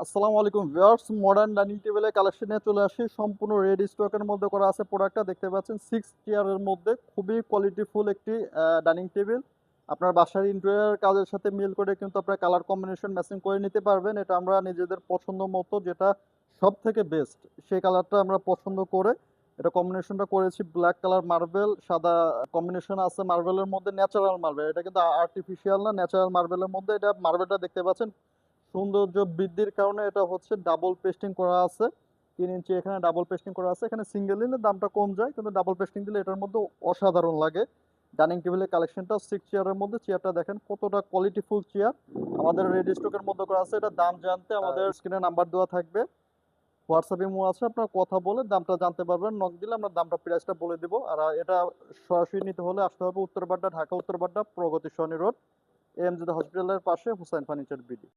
আসসালামু আলাইকুম viewers, modern dining টেবিলের কালেকশন নিয়ে চলে আসি। সম্পূর্ণ রেডি স্টকের মধ্যে করা আছে প্রোডাক্টটা। দেখতে পাচ্ছেন 6 চেয়ারের মধ্যে খুবই কোয়ালিটিফুল একটি ডাইনিং টেবিল। আপনার বাসার ইন্টেরিয়র কাজের সাথে মিল করে কিন্তু আপনার কালার কম্বিনেশন ম্যাচিং করে নিতে পারবেন। এটা আমরা নিজেদের পছন্দ মতো যেটা সবথেকে বেস্ট সেই কালারটা আমরা পছন্দ করে এটা কম্বিনেশনটা করেছি। ব্ল্যাক কালার মার্বেল, সাদা কম্বিনেশন আছে মার্বেলের মধ্যে, ন্যাচারাল মার্বেল। এটা কিন্তু আর্টিফিশিয়াল না, ন্যাচারাল মার্বেলের মধ্যে এটা মার্বেলটা দেখতে পাচ্ছেন। সৌন্দর্য বৃদ্ধির কারণে এটা হচ্ছে ডাবল পেস্টিং করা আছে। 3 ইঞ্চি এখানে ডাবল পেস্টিং করা আছে। এখানে সিঙ্গেল নিলে দামটা কম যায়, কিন্তু ডাবল পেস্টিং দিলে এটার মধ্যে অসাধারণ লাগে। ডাইনিং টেবিলের কালেকশনটা 6 চেয়ারের মধ্যে। চেয়ারটা দেখেন কতটা কোয়ালিটিফুল চেয়ার। আমাদের রেডি স্টকের মধ্যে করা আছে। এটা দাম জানতে আমাদের স্ক্রিনে নাম্বার দেওয়া থাকবে, হোয়াটসঅ্যাপ ইমো আছে, আপনার কথা বলে দামটা জানতে পারবেন। নক দিলে আমরা দামটা প্রাইসটা বলে দিব। আর এটা সরাসরি নিতে হলে আসতে হবে উত্তরবাড্ডা, ঢাকা উত্তরবাড্ডা, প্রগতি সরণি রোড, এএমজেড হসপিটালের পাশে, হুসাইন ফার্নিচার বিডি।